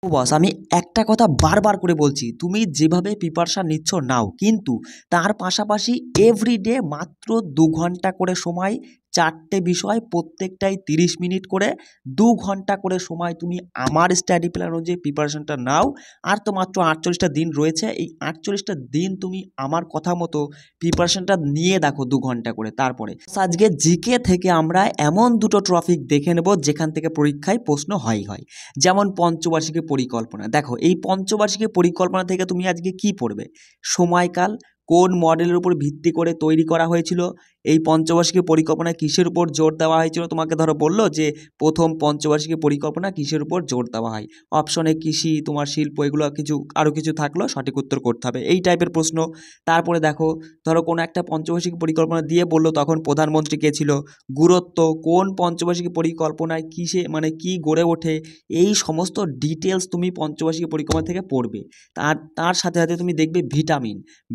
ও বস, আমি একটা কথা বারবার করে বলছি, তুমি যেভাবে প্রিপারেশন নিচ্ছ নাও, কিন্তু তার পাশাপাশি এভরিডে মাত্র 2 ঘন্টা করে সময়, 4টে বিষয়, প্রত্যেকটাই 30 মিনিট করে, 2 ঘন্টা করে সময় তুমি আমার স্টাডি প্ল্যান অনুযায়ী প্রিপারেশনটা নাও। আর তো মাত্র 48টা দিন রয়েছে, এই 48টা দিন তুমি আমার কথা মতো প্রিপারেশনটা নিয়ে দেখো 2 ঘন্টা করে। তারপরে আজকে জিকে থেকে আমরা এমন দুটো টপিক দেখে নেব যেখান থেকে পরীক্ষায় প্রশ্ন হয়। যেমন পঞ্চবার্ষিকী পরিকল্পনা। দেখো, এই পঞ্চবার্ষিকী পরিকল্পনা থেকে তুমি আজকে কি পড়বে? সময়কাল কোন মডেলের উপর ভিত্তি করে তৈরি করা হয়েছিল? এই পঞ্চবার্ষিকী পরিকল্পনা কিসের উপর জোর দেওয়া হয়েছিল? তোমাকে ধরো বললো যে প্রথম পঞ্চবার্ষিকী পরিকল্পনা কিসের উপর জোর দেওয়া হয়, অপশনে কৃষি, তোমার শিল্প, এগুলো কিছু আরও কিছু থাকলো, সঠিক উত্তর করতে হবে, এই টাইপের প্রশ্ন। তারপরে দেখো, ধরো কোনো একটা পঞ্চবার্ষিকী পরিকল্পনা দিয়ে বললো তখন প্রধানমন্ত্রী কে ছিল, গুরুত্ব কোন পঞ্চবার্ষিকী পরিকল্পনায় কিসে মানে কি গড়ে ওঠে, এই সমস্ত ডিটেলস তুমি পঞ্চবার্ষিকী পরিক্রমা থেকে পড়বে। তার তার সাথে সাথে তুমি দেখবে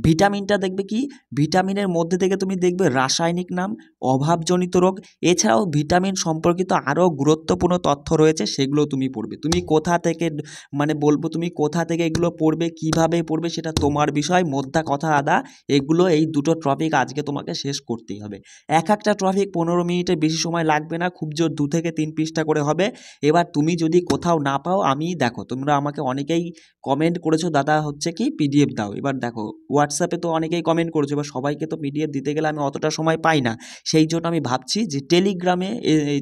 ভিটামিনটা দেখবে কি, ভিটামিনের মধ্যে থেকে তুমি দেখবে রাসায়নিক নাম, অভাবজনিত রোগ, এছাড়াও ভিটামিন সম্পর্কিত আরও গুরুত্বপূর্ণ তথ্য রয়েছে, সেগুলো তুমি পড়বে। তুমি কোথা থেকে বলবো, তুমি কোথা থেকে এগুলো পড়বে, কিভাবে পড়বে, সেটা তোমার বিষয়। মোদ্দা কথা আদা, এগুলো এই দুটো টপিক আজকে তোমাকে শেষ করতেই হবে। একটা টপিক 15 মিনিটের বেশি সময় লাগবে না, খুব জোর 2 থেকে 3 পৃষ্ঠা করে হবে। এবার তুমি যদি কোথাও না পাও, আমি দেখো, তোমরা আমাকে অনেকেই কমেন্ট করেছো, দাদা হচ্ছে কি পিডিএফ দাও। এবার দেখো, হোয়াটসঅ্যাপে তো অনেকেই কমেন্ট করেছো, এবার সবাইকে তো পিডিএফ দিতে গেলে আমি অতটা সময় পাই না। সেই জন্য আমি ভাবছি যে টেলিগ্রামে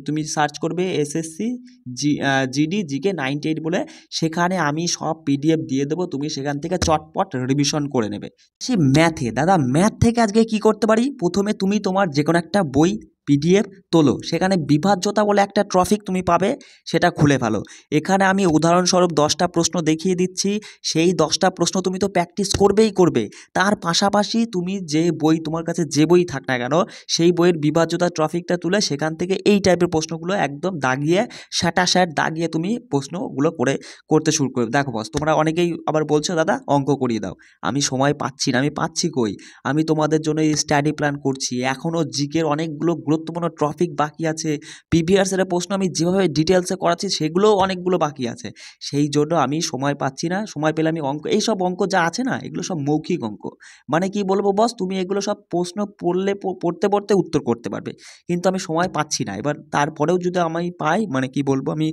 তুমি সার্চ করবে এসএসসি জিডি জিকে 98 বলে, সেখানে আমি সব পিডিএফ দিয়ে দেবো, তুমি সেখান থেকে চটপট রিভিশন করে নেবে। সে ম্যাথে, দাদা ম্যাথ থেকে আজকে কি করতে পারি? প্রথমে তুমি তোমার যে কোনো একটা বই পিডিএফ তোলো, সেখানে বিভাজ্যতা বলে একটা টপিক তুমি পাবে, সেটা খুলে ফেলো। এখানে আমি উদাহরণস্বরূপ 10টা প্রশ্ন দেখিয়ে দিচ্ছি, সেই 10টা প্রশ্ন তুমি তো প্র্যাকটিস করবে। তার পাশাপাশি তুমি যে বই, তোমার কাছে যে বই থাক না কেন, সেই বইয়ের বিভাজ্যতা টপিকটা তুলে সেখান থেকে এই টাইপের প্রশ্নগুলো একদম দাগিয়ে, স্যাট দাগিয়ে তুমি প্রশ্নগুলো করতে শুরু করবে। দেখো বস, তোমরা অনেকেই আবার বলছো দাদা অঙ্ক করিয়ে দাও, আমি সময় পাচ্ছি না। আমি পাচ্ছি কই? আমি তোমাদের জন্য এই স্টাডি প্ল্যান করছি, এখনও জিকের অনেকগুলো গুরুত্বপূর্ণ টপিক বাকি আছে, প্রিভিয়াস এর প্রশ্ন আমি যেভাবে ডিটেলসে করাচ্ছি সেগুলোও অনেকগুলো বাকি আছে। সেই জন্য আমি সময় পাচ্ছি না, সময় পেলে আমি অঙ্ক, এইসব অঙ্ক যা আছে না, এগুলো সব মৌখিক অঙ্ক। মানে কি বলবো বস, তুমি এগুলো সব প্রশ্ন পড়তে উত্তর করতে পারবে, কিন্তু আমি সময় পাচ্ছি না। এবার তারপরেও যদি আমি পাই, মানে কি বলবো, আমি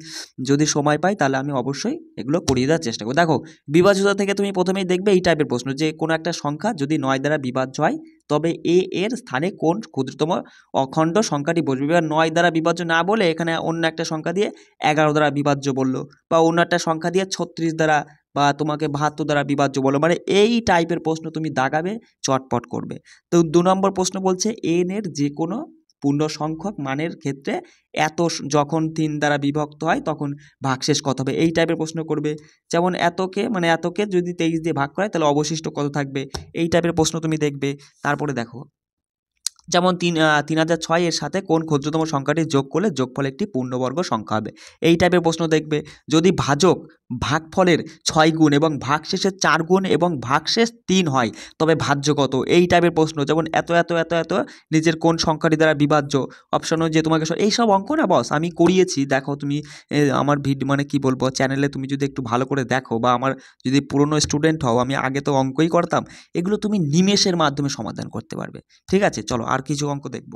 যদি সময় পাই তাহলে আমি অবশ্যই এগুলো করিয়ে দেওয়ার চেষ্টা করবো। দেখো, বিভাজ্যতা থেকে তুমি প্রথমেই দেখবে এই টাইপের প্রশ্ন, যে কোনো একটা সংখ্যা যদি 9 দ্বারা বিভাজ্য হয়, তবে এ এর স্থানে কোন ক্ষুদ্রতম অখণ্ড সংখ্যাটি বসবে। এবার 9 দ্বারা বিভাজ্য না বলে এখানে অন্য একটা সংখ্যা দিয়ে 11 দ্বারা বিভাজ্য বললো, বা অন্য একটা সংখ্যা দিয়ে 36 দ্বারা, বা তোমাকে 72 দ্বারা বিভাজ্য বলো, মানে এই টাইপের প্রশ্ন তুমি দাগাবে, চটপট করবে। তো 2 নম্বর প্রশ্ন বলছে এন এর যে কোনো পূর্ণ সংখ্যক মানের ক্ষেত্রে যখন 3 দ্বারা বিভক্ত হয় তখন ভাগশেষ কত হবে, এই টাইপের প্রশ্ন করবে। যেমন এতকে যদি 23 দিয়ে ভাগ করে তাহলে অবশিষ্ট কত থাকবে, এই টাইপের প্রশ্ন তুমি দেখবে। তারপরে দেখো, যেমন 3006 এর সাথে কোন ক্ষুদ্রতম সংখ্যাটি যোগ করলে যোগফল একটি পূর্ণবর্গ সংখ্যা হবে, এই টাইপের প্রশ্ন দেখবে। যদি ভাজক ভাগফলের 6 গুণ এবং ভাগশেষের 4 গুণ এবং ভাগশেষ 3 হয়, তবে ভাজ্য কত, এই টাইপের প্রশ্ন। যেমন এত এত এত এত নিজের কোন সংখ্যাটি দ্বারা বিভাজ্য, অপশনও যে তোমাকে এইসব অঙ্ক না বস আমি করিয়েছি। দেখো তুমি আমার মানে কি বলবো, চ্যানেলে তুমি যদি একটু ভালো করে দেখো, বা আমার যদি পুরনো স্টুডেন্ট হও, আমি আগে তো অঙ্কই করতাম, এগুলো তুমি নিমেষের মাধ্যমে সমাধান করতে পারবে। ঠিক আছে, চলো আর কিছু অঙ্ক দেখব।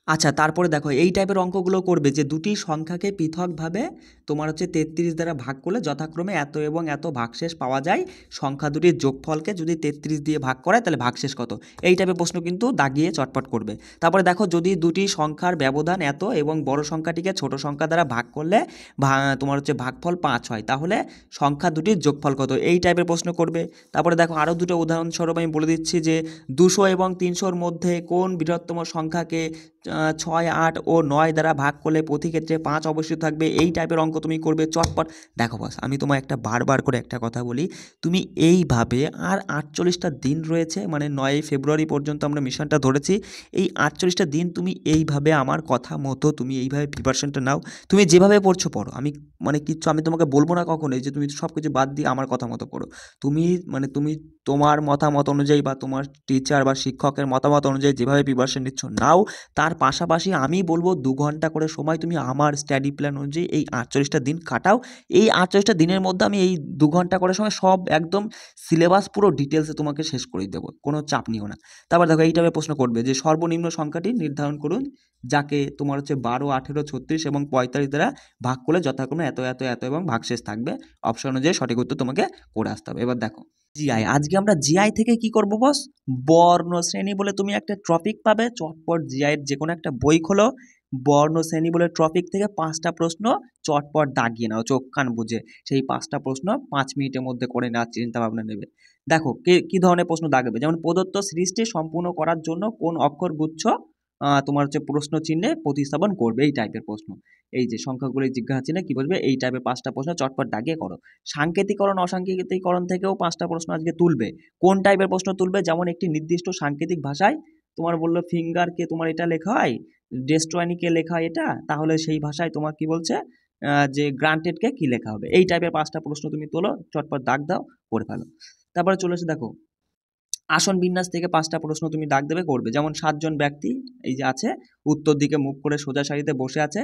আচ্ছা, তারপরে দেখো এই টাইপের অঙ্কগুলো করবে যে দুটি সংখ্যাকে পৃথকভাবে তোমার হচ্ছে 33 দ্বারা ভাগ করলে যথাক্রমে এত এবং এত ভাগশেষ পাওয়া যায়, সংখ্যা দুটির যোগফলকে যদি 33 দিয়ে ভাগ করে তাহলে ভাগশেষ কত, এই টাইপের প্রশ্ন কিন্তু দাগিয়ে চটপট করবে। তারপরে দেখো, যদি দুটি সংখ্যার ব্যবধান এত এবং বড় সংখ্যাটিকে ছোট সংখ্যা দ্বারা ভাগ করলে তোমার হচ্ছে ভাগফল 5 হয়, তাহলে সংখ্যা দুটির যোগফল কত, এই টাইপের প্রশ্ন করবে। তারপরে দেখো, আরও দুটো উদাহরণস্বরূপ আমি বলে দিচ্ছি, যে 200 এবং 300-র মধ্যে কোন বৃহত্তম সংখ্যাকে 6, 8 ও 9 দ্বারা ভাগ করলে প্রতি ক্ষেত্রে 5 অবশ্যই থাকবে, এই টাইপের অঙ্ক তুমি করবে চটপট। দেখো বস, আমি তোমায় একটা বারবার করে একটা কথা বলি, তুমি এইভাবে, আর 48টা দিন রয়েছে, মানে 9 ফেব্রুয়ারি পর্যন্ত আমরা মিশনটা ধরেছি, এই 48টা দিন তুমি এইভাবে আমার কথা মতো তুমি এইভাবে প্রিপারেশনটা নাও। তুমি যেভাবে পড়ছো পড়ো, আমি আমি তোমাকে বলবো না কখনোই যে তুমি সব কিছু বাদ দিয়ে আমার কথা মতো পড়ো। তুমি তোমার মতামত অনুযায়ী বা তোমার টিচার বা শিক্ষকের মতামত অনুযায়ী যেভাবে প্রিপারেশন নিচ্ছ নাও, তার পাশাপাশি আমি বলবো 2 ঘন্টা করে সময় তুমি আমার স্টাডি প্ল্যান অনুযায়ী এই 48টা দিন কাটাও। এই 48টা দিনের মধ্যে আমি এই 2 ঘন্টা করে সময় সব একদম সিলেবাস পুরো ডিটেলসে তোমাকে শেষ করে দেবো, কোনো চাপ নিও না। তারপর দেখো এই টাইপের প্রশ্ন করবে যে সর্বনিম্ন সংখ্যাটি নির্ধারণ করুন যাকে তোমার হচ্ছে 12, 18, 36 এবং 45 দ্বারা ভাগ করলে যথাক্রমে এত এত এত এবং ভাগশেষ থাকবে। অপশন অনুযায়ী সঠিক উত্তর তোমাকে করে আসতে হবে। এবার দেখো জিআই, আজকে আমরা জিআই থেকে কি করব বস, বর্ণ শ্রেণী বলে তুমি একটা টপিক পাবে, চটপট জিআই এর যে কোনো একটা বই খোলো, বর্ণ শ্রেণী বলে টপিক থেকে 5টা প্রশ্ন চটপট দাগিয়ে নাও চোখ কান বুঝে। সেই 5টা প্রশ্ন 5 মিনিটের মধ্যে করে নেওয়ার চিন্তা ভাবনা নেবে। দেখো কি ধরনের প্রশ্ন দাগবে, যেমন প্রদত্ত সৃষ্টি সম্পূর্ণ করার জন্য কোন অক্ষর গুচ্ছ তোমার হচ্ছে প্রশ্ন চিহ্নে প্রতিস্থাপন করবে, এই টাইপের প্রশ্ন। এই যে সংখ্যাগুলি জিজ্ঞাসা চিহ্নে কি বলবে, এই টাইপের 5টা প্রশ্ন চটপট দাগিয়ে করো। সাংকেতিকরণ অসাংকেতিকরণ থেকেও 5টা প্রশ্ন আজকে তুলবে। কোন টাইপের প্রশ্ন তুলবে, যেমন একটি নির্দিষ্ট সাংকেতিক ভাষায় তোমার বললো ফিঙ্গারকে তোমার এটা লেখা হয়, ডেস্ট্রয়নিকে লেখা হয় এটা, তাহলে সেই ভাষায় তোমার কি বলছে যে গ্রান্টেডকে কি লেখা হবে। এই টাইপের 5টা প্রশ্ন তুমি তোলো, চটপট দাগ দাও, করে ফেলো। তারপরে চলে এসে দেখো আসন বিন্যাস থেকে 5টা প্রশ্ন তুমি দাগ দেবে, করবে। যেমন 7 জন ব্যক্তি এই যে আছে, উত্তর দিকে মুখ করে সোজা সারিতে বসে আছে,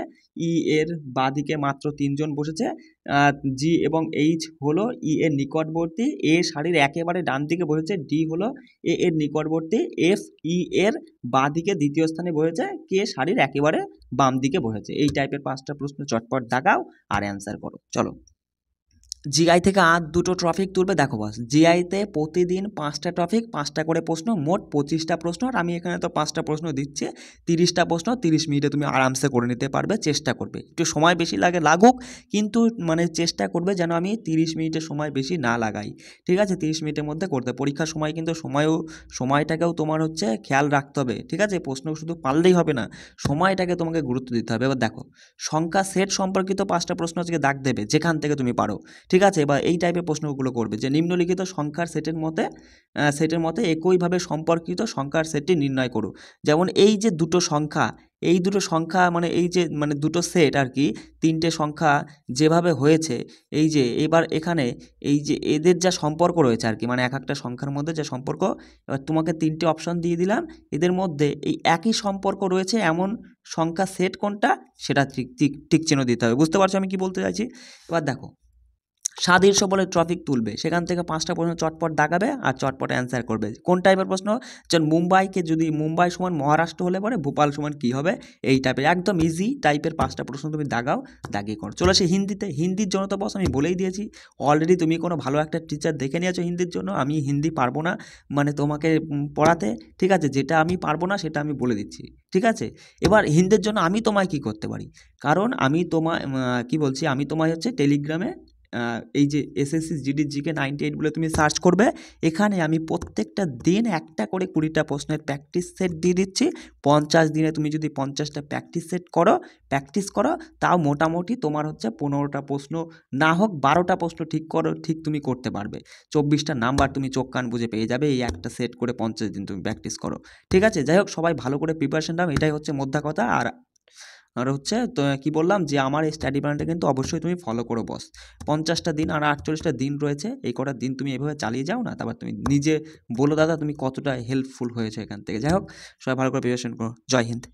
ই এর বাঁ দিকে মাত্র 3 জন বসেছে, জি এবং এইচ হলো ই এর নিকটবর্তী, এ সারির একেবারে ডান দিকে বসেছে, ডি হলো এ এর নিকটবর্তী, এফ ই এর বাঁ দিকে দ্বিতীয় স্থানে বসেছে, কে সারির একেবারে বাম দিকে বসেছে। এই টাইপের 5টা প্রশ্ন চটপট দাগাও আর অ্যান্সার করো। চলো জিআই থেকে আর 2টো টপিক তুলবে। দেখো বস, জিআইতে প্রতিদিন 5টা টপিক 5টা করে প্রশ্ন, মোট 25টা প্রশ্ন, আর আমি এখানে তো 5টা প্রশ্ন দিচ্ছি, 30টা প্রশ্ন 30 মিনিটে তুমি আরামসে করে নিতে পারবে। চেষ্টা করবে, একটু সময় বেশি লাগুক, কিন্তু মানে চেষ্টা করবে যেন আমি 30 মিনিটের সময় বেশি না লাগাই, ঠিক আছে? 30 মিনিটের মধ্যে করতে। পরীক্ষার সময় কিন্তু সময়টাকেও তোমার হচ্ছে খেয়াল রাখতে হবে, ঠিক আছে? প্রশ্ন শুধু পারলেই হবে না, সময়টাকে তোমাকে গুরুত্ব দিতে হবে। এবার দেখো সংখ্যা সেট সম্পর্কিত 5টা প্রশ্ন আজকে দাগ দেবে যেখান থেকে তুমি পারো, ঠিক আছে? বা এই টাইপের প্রশ্নগুলো করবে যে নিম্নলিখিত সংখ্যার সেটের মতে একইভাবে সম্পর্কিত সংখ্যার সেটটি নির্ণয় করো। যেমন এই যে দুটো সংখ্যা, এই দুটো সংখ্যা মানে এই যে মানে দুটো সেট আর কি, 3টে সংখ্যা যেভাবে হয়েছে, এই যে এবার এখানে এই যে এদের যা সম্পর্ক রয়েছে আর কি, মানে এক একটা সংখ্যার মধ্যে যে সম্পর্ক, এবার তোমাকে 3টে অপশন দিয়ে দিলাম, এদের মধ্যে এই একই সম্পর্ক রয়েছে এমন সংখ্যা সেট কোনটা, সেটা ঠিক চিহ্ন দিতে হবে। বুঝতে পারছো আমি কি বলতে চাইছি? এবার দেখো সাদৃশ্য বলে টপিক তুলবে, সেখান থেকে 5টা প্রশ্ন চটপট দাগাবে আর চটপট অ্যান্সার করবে। কোন টাইপের প্রশ্ন, যেমন মুম্বাই সমান মহারাষ্ট্র হলে পরে ভোপাল সমান কী হবে, এই টাইপের একদম ইজি টাইপের 5টা প্রশ্ন তুমি দাগিয়ে করো। চলে আসে হিন্দিতে। হিন্দির জন্য তো বস আমি বলেই দিয়েছি, অলরেডি তুমি কোনো ভালো একটা টিচার দেখে নিয়েছো হিন্দির জন্য। আমি হিন্দি পারবো না মানে তোমাকে পড়াতে, ঠিক আছে? যেটা আমি পারবো না সেটা আমি বলে দিচ্ছি, ঠিক আছে? এবার হিন্দির জন্য আমি তোমায় কি করতে পারি, কারণ আমি তোমায় কি বলছি, আমি তোমায় হচ্ছে টেলিগ্রামে এই যে এসএসসি জিডি জিকে 98 বলে তুমি সার্চ করবে, এখানে আমি প্রত্যেকটা দিন একটা করে 20টা প্রশ্নের প্র্যাকটিস সেট দিয়ে দিচ্ছি। 50 দিনে তুমি যদি 50টা প্র্যাকটিস করো, তাও মোটামুটি তোমার হচ্ছে 15টা প্রশ্ন না হোক 12টা প্রশ্ন ঠিক তুমি করতে পারবে। 24টা নাম্বার তুমি চোখ কান বুঝে পেয়ে যাবে, এই একটা সেট করে 50 দিন তুমি প্র্যাকটিস করো, ঠিক আছে? যাই হোক, সবাই ভালো করে প্রিপারেশন নাও, এটাই হচ্ছে মোদ্দা কথা। আর হচ্ছে তো কি বললাম যে আমার এই স্টাডি প্ল্যানটা কিন্তু অবশ্যই তুমি ফলো করো বস। 50টা দিন আর 48টা দিন রয়েছে, এই কটা দিন তুমি এভাবে চালিয়ে যাও না, তারপর তুমি নিজে বলো দাদা তুমি কতটা হেল্পফুল হয়েছে এখান থেকে। যাই হোক, সবাই ভালো করে প্রিপারেশন করো। জয় হিন্দ।